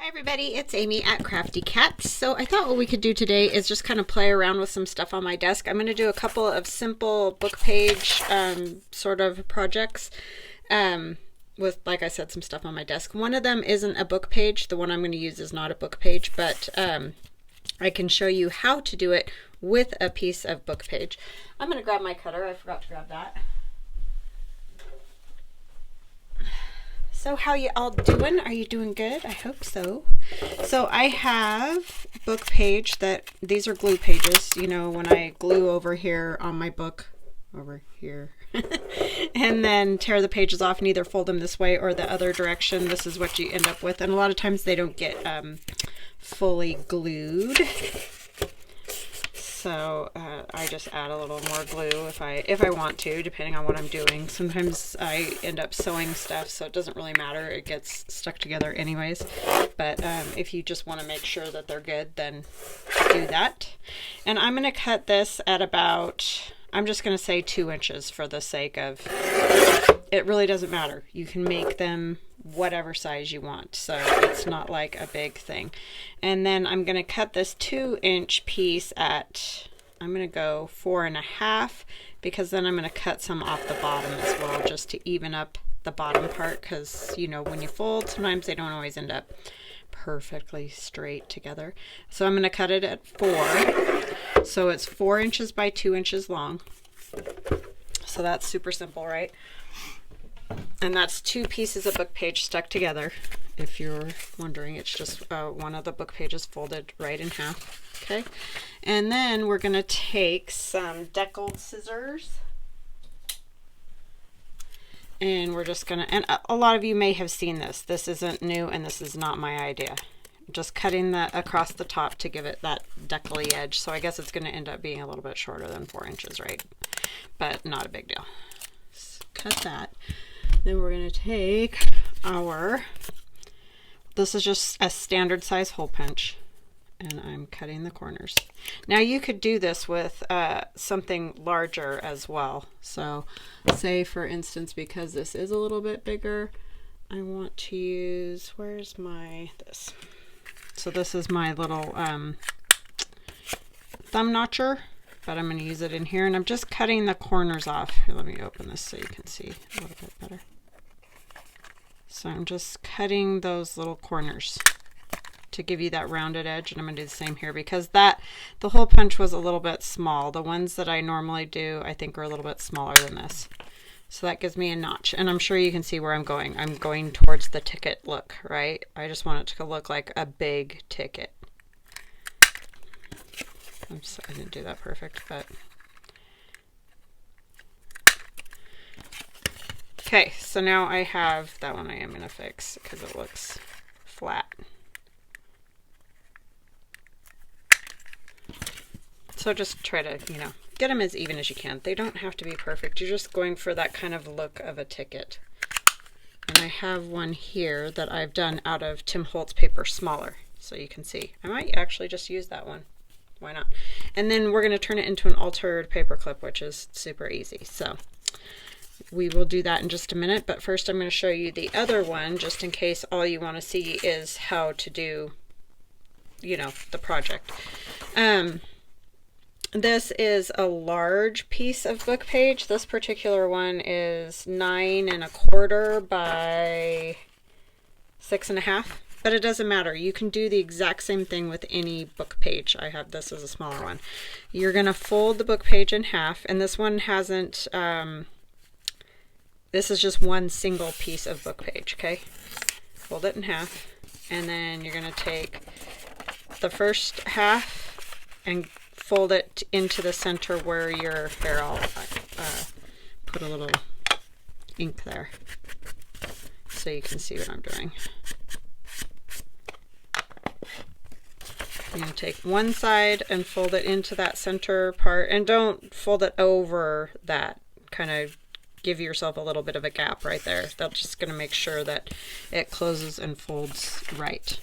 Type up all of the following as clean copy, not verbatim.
Hi everybody, it's Amy at Crafty Cat. So I thought what we could do today is just kind of play around with some stuff on my desk. I'm going to do a couple of simple book page sort of projects with, like I said, some stuff on my desk. One of them isn't a book page. The one I'm going to use is not a book page, but I can show you how to do it with a piece of book page. I'm going to grab my cutter. I forgot to grab that. So how you all doing? Are you doing good? I hope so. So I have book page that these are glue pages. You know, when I glue over here on my book, over here, and then tear the pages off and either fold them this way or the other direction, this is what you end up with. And a lot of times they don't get fully glued. So I just add a little more glue if I want to, depending on what I'm doing. Sometimes I end up sewing stuff, so it doesn't really matter. It gets stuck together anyways. But if you just want to make sure that they're good, then do that. And I'm going to cut this at about, I'm just going to say 2 inches for the sake of, it really doesn't matter. You can make them whatever size you want, so it's not like a big thing. And then I'm going to cut this 2-inch piece at, I'm going to go 4.5, because then I'm going to cut some off the bottom as well, just to even up the bottom part, because you know, when you fold, sometimes they don't always end up perfectly straight together. So I'm going to cut it at 4, so it's 4 inches by 2 inches long. So that's super simple, right? And that's 2 pieces of book page stuck together. If you're wondering, it's just one of the book pages folded right in half. Okay, and then we're going to take some deckled scissors, and we're just going to, and a lot of you may have seen this. This isn't new, and this is not my idea. Just cutting that across the top to give it that deckly edge. So I guess it's going to end up being a little bit shorter than 4 inches, right? But not a big deal. Just cut that. Then we're going to take our, this is just a standard size hole punch, and I'm cutting the corners. Now you could do this with something larger as well. So say for instance, because this is a little bit bigger, I want to use, where's my, this. So this is my little thumb notcher, but I'm going to use it in here, and I'm just cutting the corners off. Here, let me open this so you can see a little bit better. So I'm just cutting those little corners to give you that rounded edge, and I'm going to do the same here, because that, the hole punch was a little bit small. The ones that I normally do, I think, are a little bit smaller than this. So that gives me a notch, and I'm sure you can see where I'm going. I'm going towards the ticket look, right? I just want it to look like a big ticket. Oops, I didn't do that perfect, but okay, so now I have that one. I am going to fix because it looks flat. So just try to, you know, get them as even as you can. They don't have to be perfect. You're just going for that kind of look of a ticket. And I have one here that I've done out of Tim Holtz paper, smaller, so you can see. I might actually just use that one. Why not? And then we're going to turn it into an altered paper clip, which is super easy. So we will do that in just a minute, but first I'm going to show you the other one, just in case all you want to see is how to do, you know, the project. This is a large piece of book page. This particular one is 9.25 by 6.5. But it doesn't matter. You can do the exact same thing with any book page. I have this as a smaller one. You're going to fold the book page in half, and this one hasn't, this is just one single piece of book page, okay? Fold it in half, and then you're going to take the first half and fold it into the center where your hair, I'll put a little ink there so you can see what I'm doing. You're going to take one side and fold it into that center part, and don't fold it over that. Kind of give yourself a little bit of a gap right there. That's just going to make sure that it closes and folds right.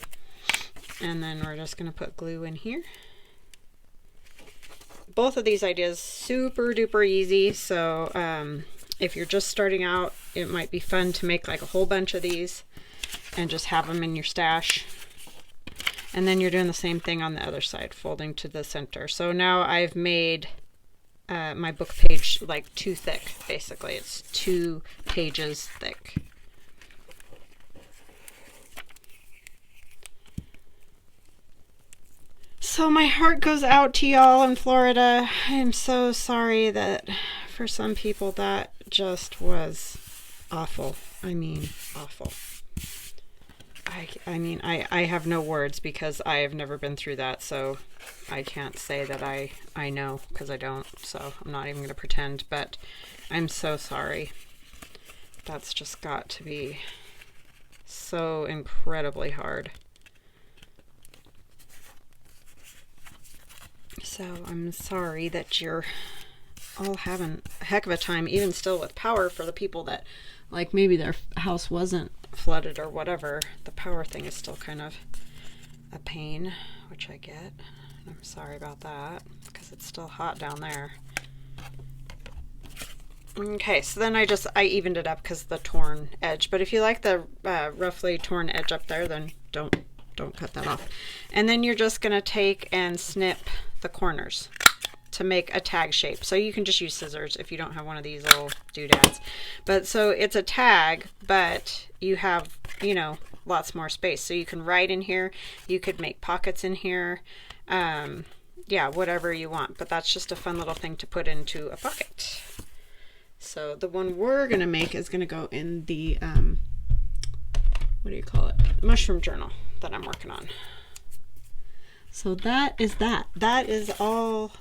And then we're just going to put glue in here. Both of these ideas super duper easy, so if you're just starting out, it might be fun to make like a whole bunch of these and just have them in your stash. And then you're doing the same thing on the other side, folding to the center. So now I've made my book page like too thick, basically. It's 2 pages thick. So my heart goes out to y'all in Florida. I am so sorry that for some people that just was awful. I mean, awful. I have no words because I have never been through that, so I can't say that I know, because I don't, so I'm not even going to pretend, but I'm so sorry. That's just got to be so incredibly hard. So I'm sorry that you're all having a heck of a time, even still with power, for the people that, like, maybe their house wasn't flooded or whatever. The power thing is still kind of a pain, which I get. I'm sorry about that because it's still hot down there. Okay, so then I evened it up because of the torn edge. But if you like the roughly torn edge up there, then don't cut that off. And then you're just gonna take and snip the corners to make a tag shape. So you can just use scissors if you don't have one of these little doodads. But so it's a tag, but you have, you know, lots more space. So you can write in here. You could make pockets in here. Yeah, whatever you want. But that's just a fun little thing to put into a pocket. So the one we're going to make is going to go in the, what do you call it? Mushroom journal that I'm working on. So that is that. That is all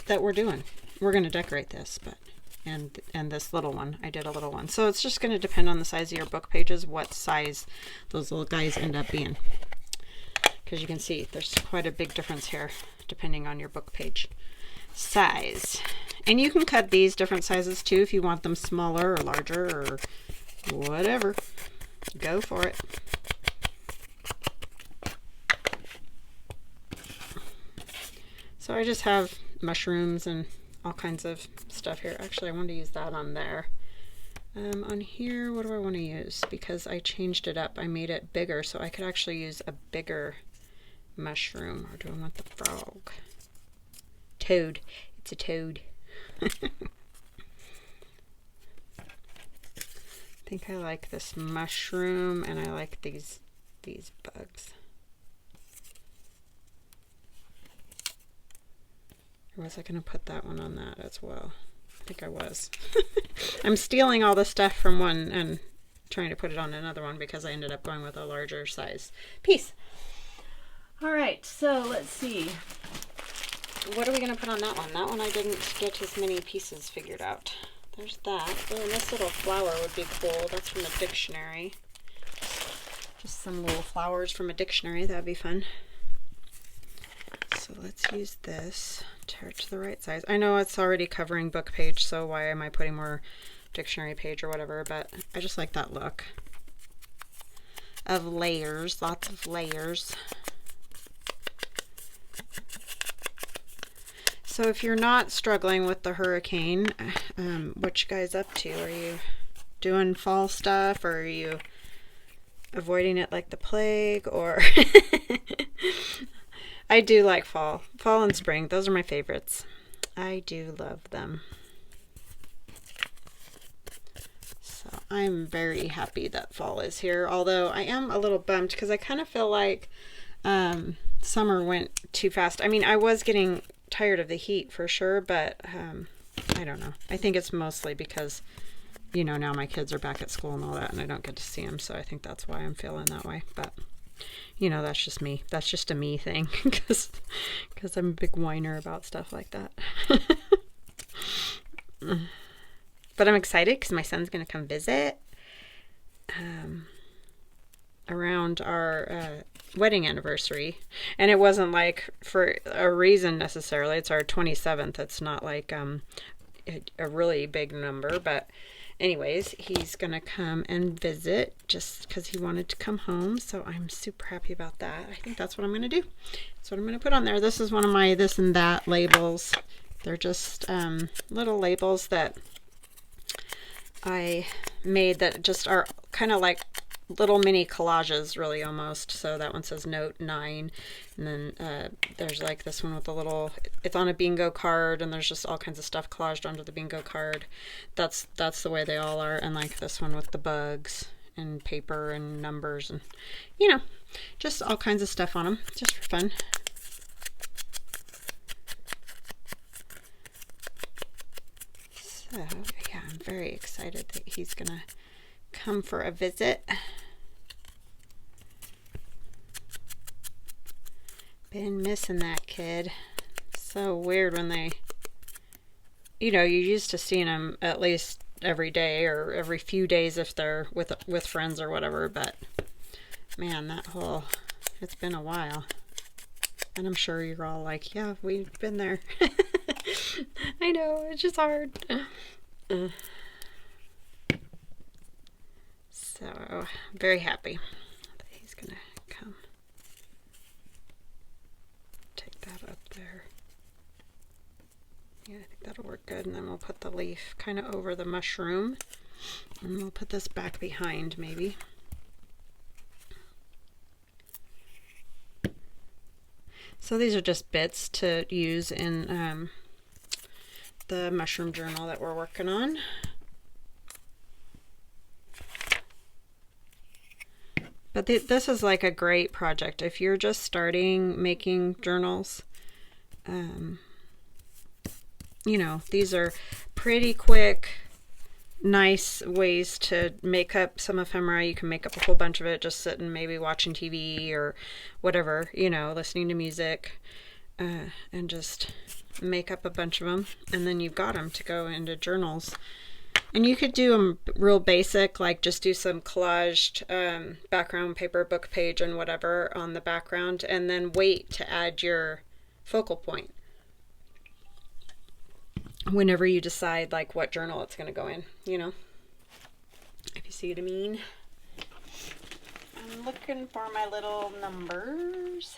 that we're doing. We're going to decorate this, but and this little one. I did a little one. So it's just going to depend on the size of your book pages, what size those little guys end up being. Because you can see there's quite a big difference here depending on your book page size. And you can cut these different sizes too if you want them smaller or larger or whatever. Go for it. So I just have mushrooms and all kinds of stuff here. Actually, I want to use that on there. On here, what do I want to use? Because I changed it up. I made it bigger, so I could actually use a bigger mushroom. Or do I want the frog? Toad. It's a toad. I think I like this mushroom, and I like these bugs. Or was I going to put that one on that as well? I think I was. I'm stealing all the stuff from one and trying to put it on another one because I ended up going with a larger size piece. All right, so let's see. What are we going to put on that one? That one I didn't get as many pieces figured out. There's that. Oh, and this little flower would be cool. That's from a dictionary. Just some little flowers from a dictionary. That'd be fun. So let's use this. Tear it to the right size. I know it's already covering book page, so why am I putting more dictionary page or whatever, but I just like that look of layers, lots of layers. So if you're not struggling with the hurricane, what you guys up to? Are you doing fall stuff, or are you avoiding it like the plague, or I do like fall. Fall and spring, those are my favorites. I do love them. So I'm very happy that fall is here, although I am a little bummed because I kind of feel like summer went too fast. I mean, I was getting tired of the heat for sure, but I don't know. I think it's mostly because, you know, now my kids are back at school and all that, and I don't get to see them, so I think that's why I'm feeling that way. But you know, that's just me. That's just a me thing, because I'm a big whiner about stuff like that. But I'm excited because my son's going to come visit around our wedding anniversary. And it wasn't like for a reason necessarily. It's our 27th. It's not like a really big number, but anyways, he's gonna come and visit just because he wanted to come home, so I'm super happy about that. I think that's what I'm gonna do. That's what I'm gonna put on there. This is one of my this and that labels. They're just little labels that I made that just are kind of like little mini collages, really, almost. So that one says note 9, and then there's like this one with a little, it's on a bingo card, and there's just all kinds of stuff collaged onto the bingo card. That's the way they all are. And like this one with the bugs and paper and numbers, and you know, just all kinds of stuff on them, just for fun. So yeah, I'm very excited that he's gonna come for a visit. Been missing that kid. So weird when they, you know, you're used to seeing them at least every day or every few days if they're with friends or whatever, but man, that whole, it's been a while. And I'm sure you're all like, yeah, we've been there. I know, it's just hard. So, I'm very happy that he's gonna come. Take that up there. Yeah, I think that'll work good. And then we'll put the leaf kind of over the mushroom. And we'll put this back behind, maybe. So these are just bits to use in the mushroom journal that we're working on. But this is like a great project if you're just starting making journals. You know, these are pretty quick, nice ways to make up some ephemera. You can make up a whole bunch of it just sitting, maybe watching TV or whatever, you know, listening to music, and just make up a bunch of them, and then you've got them to go into journals. And you could do them real basic, like just do some collaged background paper, book page, and whatever on the background, and then wait to add your focal point whenever you decide like what journal it's going to go in, you know, if you see what I mean. I'm looking for my little numbers.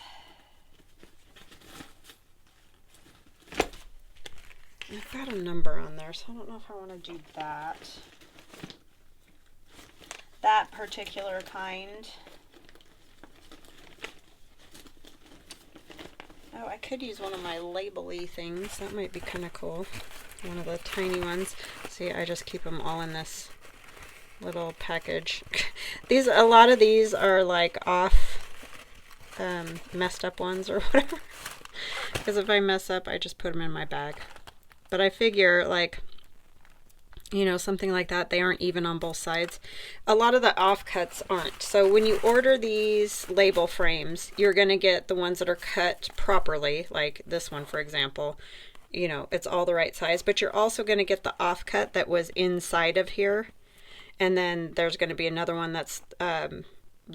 I've got a number on there, so I don't know if I want to do that particular kind. Oh, I could use one of my label-y things. That might be kind of cool. One of the tiny ones. See, I just keep them all in this little package. A lot of these are like off, messed up ones or whatever. Because if I mess up, I just put them in my bag. But I figure, like, you know, something like that, they aren't even on both sides. A lot of the offcuts aren't. So when you order these label frames, you're going to get the ones that are cut properly, like this one, for example. You know, it's all the right size. But you're also going to get the offcut that was inside of here. And then there's going to be another one that's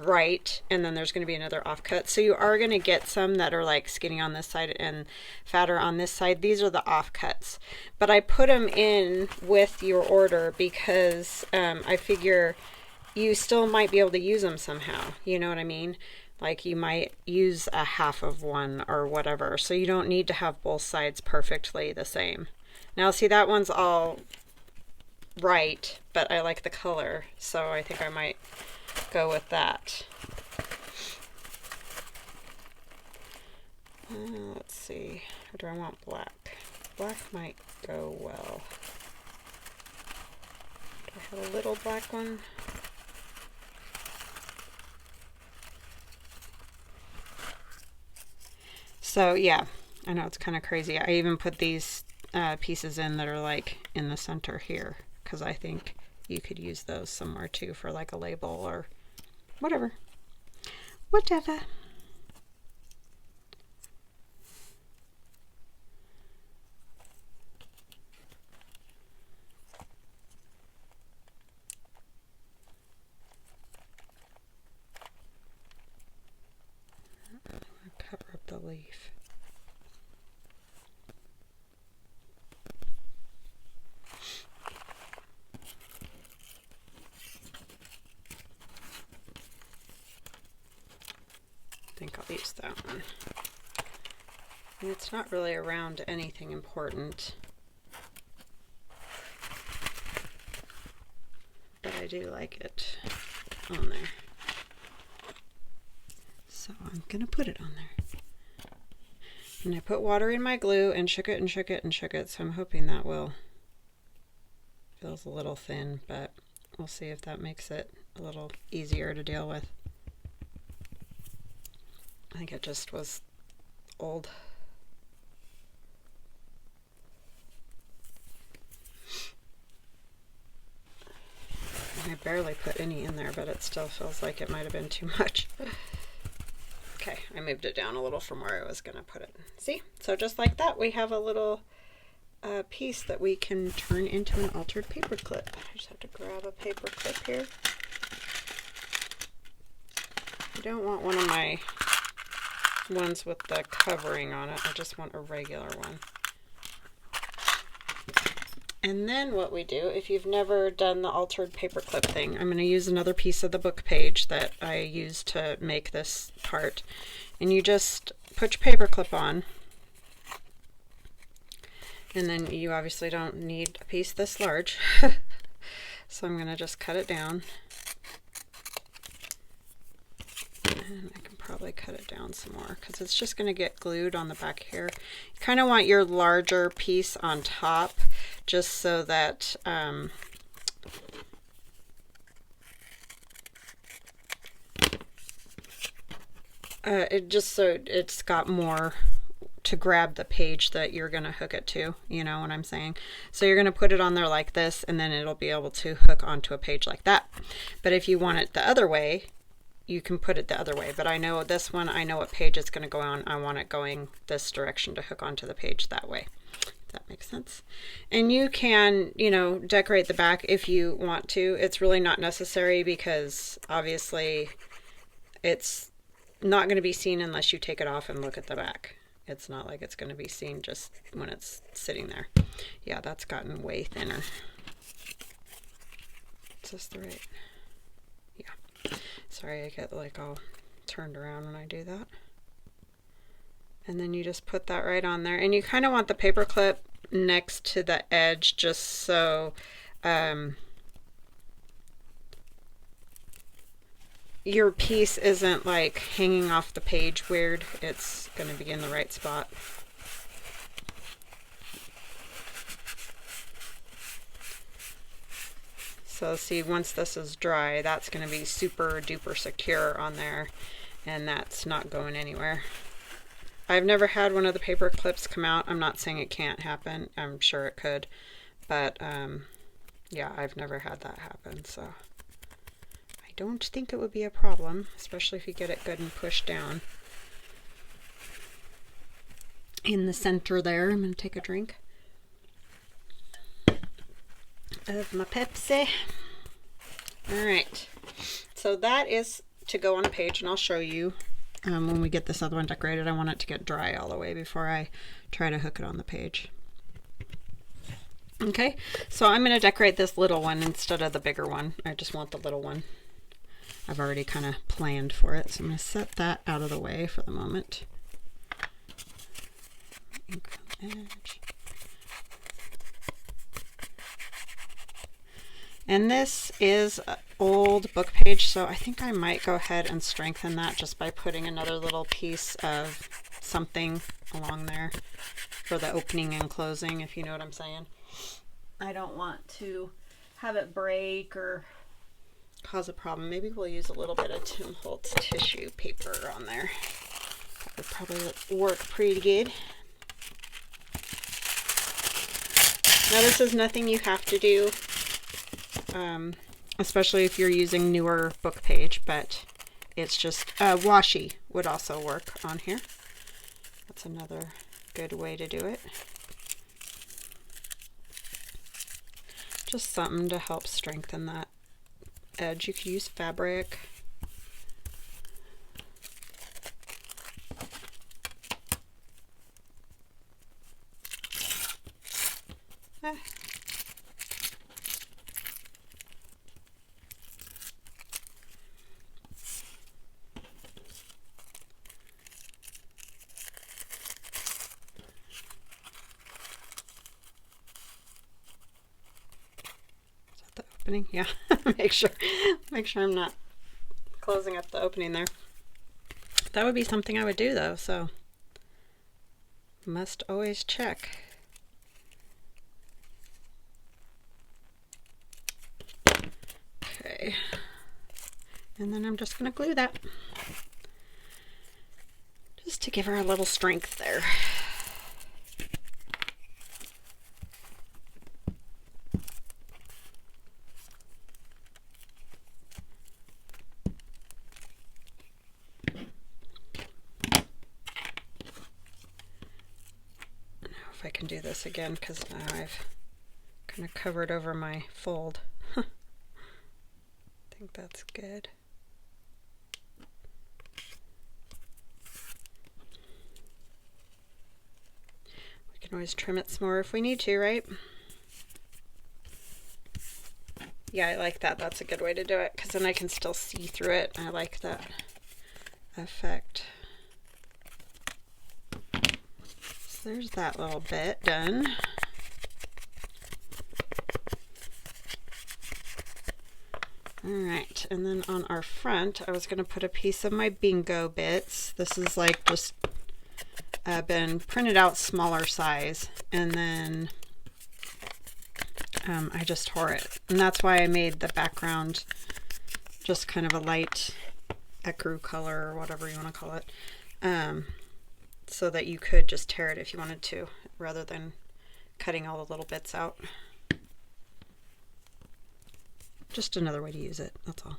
right, and then there's going to be another offcut. So you are going to get some that are like skinny on this side and fatter on this side. These are the offcuts, but I put them in with your order because I figure you still might be able to use them somehow, you know what I mean? Like you might use a half of one or whatever, so you don't need to have both sides perfectly the same. Now see, that one's all right, but I like the color, so I think I might go with that. Let's see, or do I want black? Black might go well. Do I have a little black one? So yeah, I know it's kind of crazy. I even put these pieces in that are like in the center here because I think you could use those somewhere too for like a label or whatever. Whatever. Cover up the leaf. I think I'll use that one. And it's not really around anything important, but I do like it on there. So I'm going to put it on there. And I put water in my glue and shook it and shook it and shook it. So I'm hoping that will, feels a little thin, but we'll see if that makes it a little easier to deal with. I think it just was old. I barely put any in there, but it still feels like it might have been too much. Okay, I moved it down a little from where I was going to put it. See? So just like that, we have a little piece that we can turn into an altered paper clip. I just have to grab a paper clip here. I don't want one of my ones with the covering on it. I just want a regular one. And then what we do, if you've never done the altered paperclip thing, I'm going to use another piece of the book page that I used to make this part. And you just put your paperclip on. And then you obviously don't need a piece this large. So I'm going to just cut it down. And I can probably cut it down some more because it's just going to get glued on the back here. You kind of want your larger piece on top just so that it's got more to grab the page that you're going to hook it to, you know what I'm saying? So you're going to put it on there like this, and then it'll be able to hook onto a page like that. But if you want it the other way, you can put it the other way. But I know this one, I know what page it's going to go on. I want it going this direction to hook onto the page that way. If that makes sense. And you can, you know, decorate the back if you want to. It's really not necessary because obviously it's not going to be seen unless you take it off and look at the back. It's not like it's going to be seen just when it's sitting there. Yeah, that's gotten way thinner. Is this the right? Yeah. Sorry, I get like all turned around when I do that. And then you just put that right on there. And you kind of want the paper clip next to the edge just so your piece isn't like hanging off the page weird. It's going to be in the right spot. So see, once this is dry, that's going to be super duper secure on there, and that's not going anywhere. I've never had one of the paper clips come out. I'm not saying it can't happen. I'm sure it could, but yeah, I've never had that happen, so I don't think it would be a problem, especially if you get it good and pushed down. In the center there, I'm going to take a drink of my Pepsi. Alright, so that is to go on a page, and I'll show you when we get this other one decorated. I want it to get dry all the way before I try to hook it on the page. Okay, so I'm going to decorate this little one instead of the bigger one. I just want the little one. I've already kind of planned for it, so I'm going to set that out of the way for the moment. Ink on the edge. And this is an old book page, so I think I might go ahead and strengthen that just by putting another little piece of something along there for the opening and closing, if you know what I'm saying. I don't want to have it break or cause a problem. Maybe we'll use a little bit of Tim Holtz tissue paper on there. That would probably work pretty good. Now this is nothing you have to do. Especially if you're using newer book page, but it's just washi would also work on here. That's another good way to do it. Just something to help strengthen that edge. You could use fabric. Opening, yeah. make sure I'm not closing up the opening there. That would be something I would do though, so must always check. Okay. And then I'm just going to glue that. Just to give her a little strength there. If I can do this again, because now I've kind of covered over my fold. I think that's good. We can always trim it some more if we need to, right? Yeah, I like that. That's a good way to do it, because then I can still see through it. I like that effect. There's that little bit done. Alright, and then on our front, I was going to put a piece of my bingo bits. This is like just been printed out smaller size, and then I just tore it. And that's why I made the background just kind of a light ecru color, or whatever you want to call it. So that you could just tear it if you wanted to, rather than cutting all the little bits out. Just another way to use it, that's all.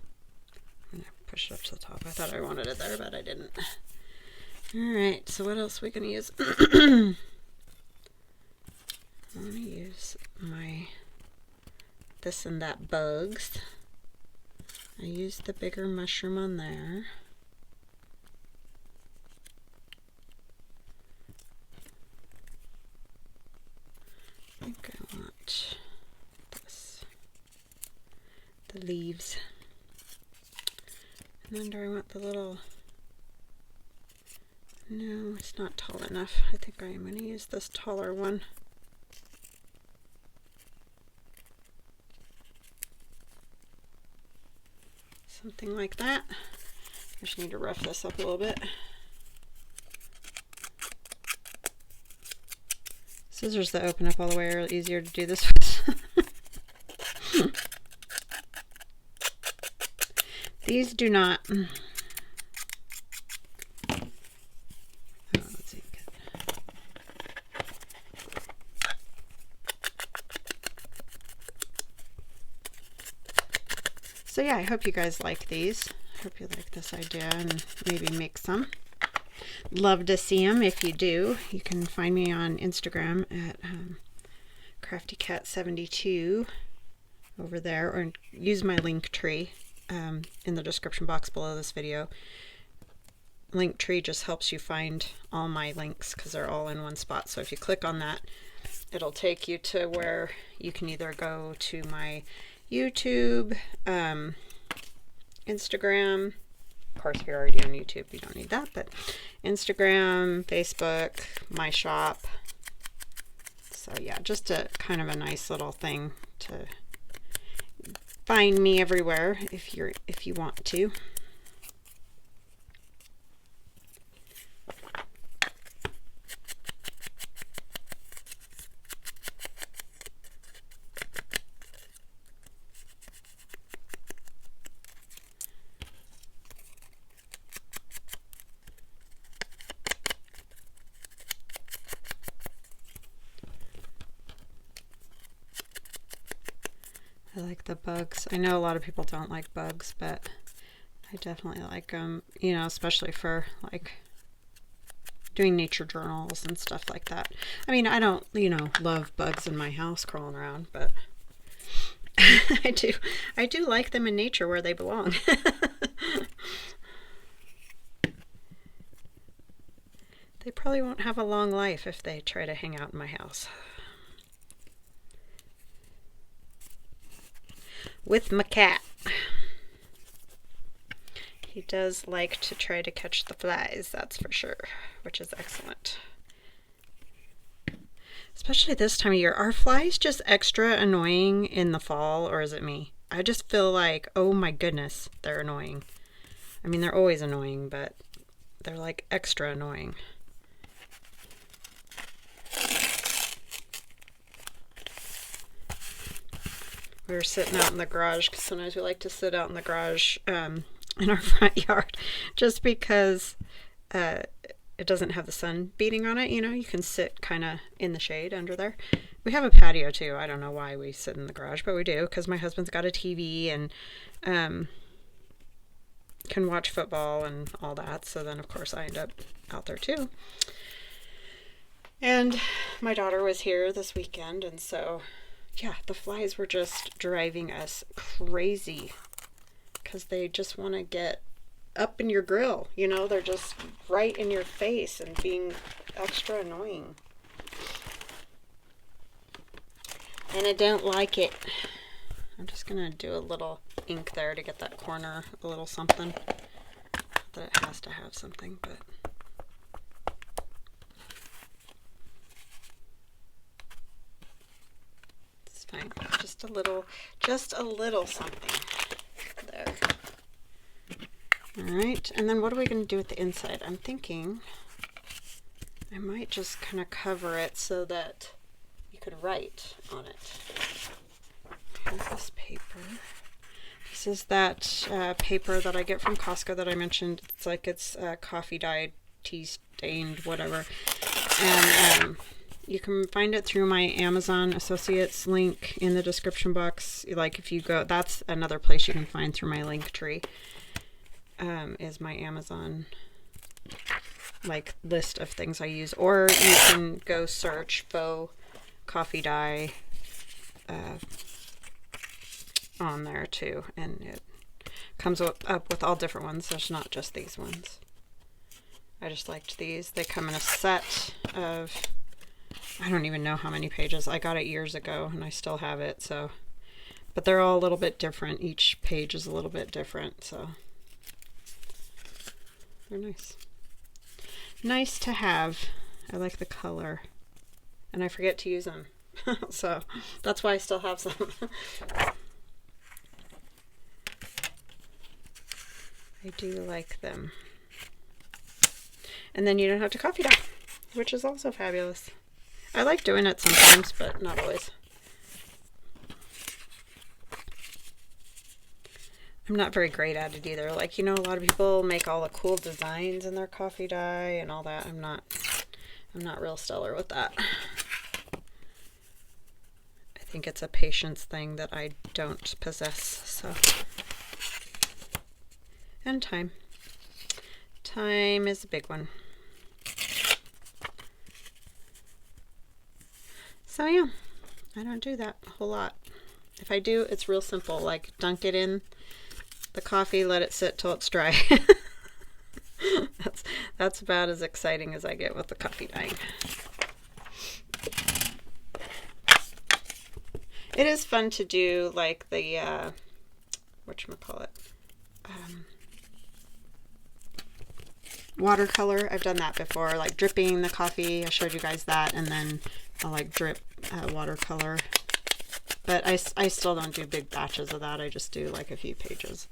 I'm going to push it up to the top. I thought I wanted it there, but I didn't. Alright, so what else are we going to use? I want to use my this and that bugs. I used the bigger mushroom on there. I think I want this, the leaves, and then do I want the little, no, it's not tall enough. I think I'm going to use this taller one. Something like that. I just need to rough this up a little bit. Scissors that open up all the way are easier to do this with. These do not. Oh, let's see. So yeah, I hope you guys like these. I hope you like this idea and maybe make some. Love to see them. If you do, you can find me on Instagram at craftycat72 over there, or use my link tree in the description box below this video. Link tree just helps you find all my links because they're all in one spot. So if you click on that, it'll take you to where you can either go to my YouTube, Instagram. Of course, if you're already on YouTube, you don't need that, but Instagram, Facebook, my shop. So yeah, just a kind of a nice little thing to find me everywhere if you want to. I like the bugs. I know a lot of people don't like bugs, but I definitely like them, you know, especially for like doing nature journals and stuff like that. I mean, I don't, you know, love bugs in my house crawling around, but I do like them in nature where they belong. They probably won't have a long life if they try to hang out in my house. With my cat. He does like to try to catch the flies, that's for sure, which is excellent. Especially this time of year. Are flies just extra annoying in the fall, or is it me? I just feel like, oh my goodness, they're annoying. I mean, they're always annoying, but they're like extra annoying. We were sitting out in the garage because sometimes we like to sit out in the garage in our front yard just because it doesn't have the sun beating on it. You know, you can sit kind of in the shade under there. We have a patio too. I don't know why we sit in the garage, but we do because my husband's got a TV and can watch football and all that. So then, of course, I end up out there too. And my daughter was here this weekend, and so yeah, the flies were just driving us crazy because they just want to get up in your grill. You know, they're just right in your face and being extra annoying. And I don't like it. I'm just going to do a little ink there to get that corner a little something. Not that it has to have something, but... it's fine. Just a little something there. Alright, and then what are we going to do with the inside? I'm thinking I might just kind of cover it so that you could write on it. Here's this paper. This is that paper that I get from Costco that I mentioned. It's like it's coffee dyed, tea stained, whatever. And you can find it through my Amazon Associates link in the description box. Like if you go, that's another place you can find through my link tree. Is my Amazon like list of things I use, or you can go search faux coffee dye on there too, and it comes up with all different ones. There's not just these ones. I just liked these. They come in a set of, I don't even know how many pages. I got it years ago and I still have it, so, but they're all a little bit different. Each page is a little bit different, so they're nice. Nice to have. I like the color. And I forget to use them. So that's why I still have some. I do like them. And then you don't have to coffee dye, which is also fabulous. I like doing it sometimes, but not always. I'm not very great at it either. Like, you know, a lot of people make all the cool designs in their coffee dye and all that. I'm not real stellar with that. I think it's a patience thing that I don't possess, so. And time. Time is a big one. So yeah, I don't do that a whole lot. If I do, it's real simple, like dunk it in the coffee, let it sit till it's dry. That's about as exciting as I get with the coffee dyeing. It is fun to do like the whatchamacallit, watercolor. I've done that before, like dripping the coffee. I showed you guys that, and then I'll like drip watercolor. But I still don't do big batches of that. I just do like a few pages.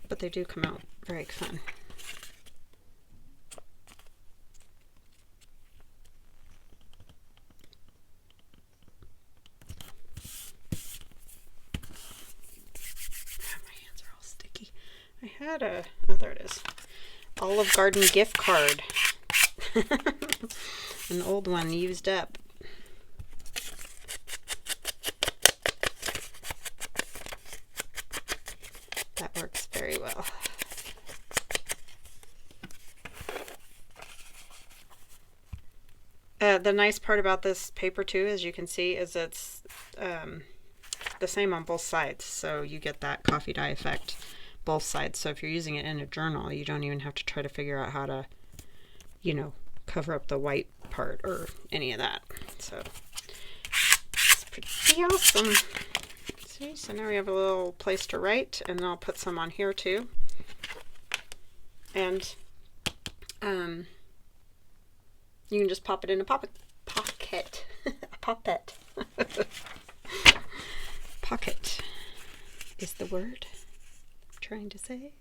But they do come out very fun. My hands are all sticky. I had a, oh, there it is. Olive Garden gift card. An old one used up. That works very well. The nice part about this paper too, as you can see, is it's the same on both sides, so you get that coffee dye effect both sides. So if you're using it in a journal, you don't even have to try to figure out how to, you know, cover up the white part or any of that. So it's pretty awesome. See, so now we have a little place to write, and I'll put some on here too. And you can just pop it in a pocket. A pocket. is the word I'm trying to say.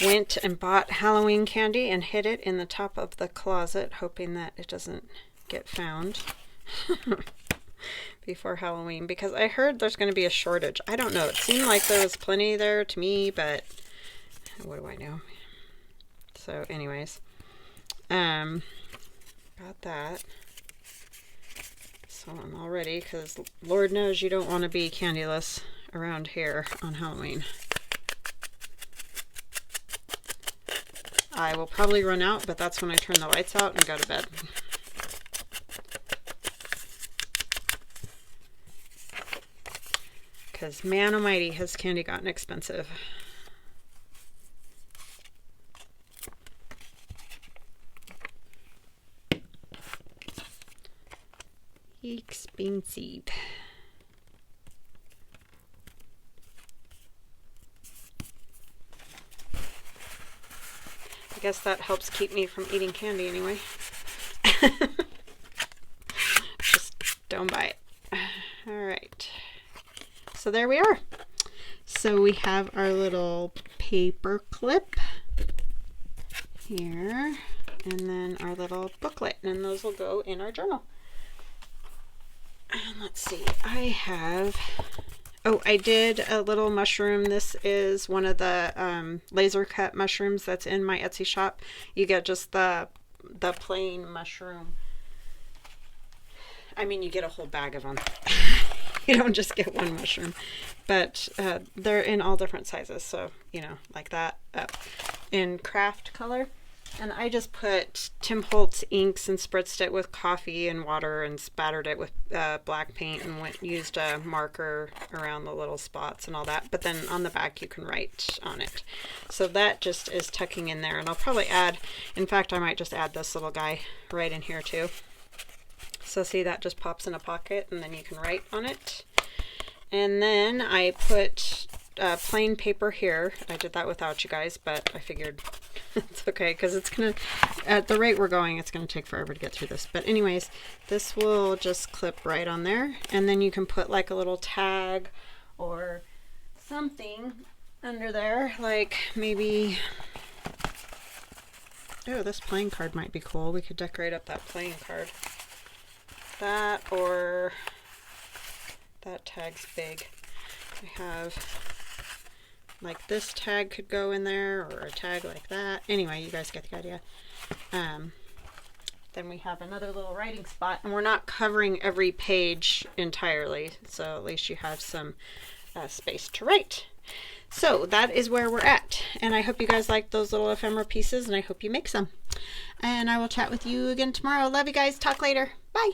Went and bought Halloween candy and hid it in the top of the closet, hoping that it doesn't get found before Halloween, because I heard there's going to be a shortage. I don't know. It seemed like there was plenty there to me, but what do I know? So anyways, got that. So I'm all ready, because Lord knows you don't want to be candyless around here on Halloween. I will probably run out, but that's when I turn the lights out and go to bed. Because man almighty, has candy gotten expensive. Expensive. I guess that helps keep me from eating candy anyway. Just don't buy it. All right. So there we are. So we have our little paper clip here, and then our little booklet, and those will go in our journal. And let's see, I did a little mushroom. This is one of the laser cut mushrooms that's in my Etsy shop. You get just the plain mushroom. I mean, you get a whole bag of them. You don't just get one mushroom, but they're in all different sizes. So, you know, like that in craft color. And I just put Tim Holtz inks and spritzed it with coffee and water and spattered it with black paint and used a marker around the little spots and all that. But then on the back you can write on it. So that just is tucking in there. And I'll probably add, in fact, I might just add this little guy right in here too. So see, that just pops in a pocket and then you can write on it. And then I put plain paper here. I did that without you guys, but I figured it's okay, because it's gonna, at the rate we're going, it's gonna take forever to get through this. But anyways, this will just clip right on there, and then you can put like a little tag or something under there, like maybe, oh, this playing card might be cool. We could decorate up that playing card. That, or that tag's big. I have like this tag could go in there, or a tag like that. Anyway, you guys get the idea. Then we have another little writing spot, and we're not covering every page entirely, so at least you have some space to write. So that is where we're at, and I hope you guys like those little ephemera pieces, and I hope you make some. And I will chat with you again tomorrow. Love you guys. Talk later. Bye.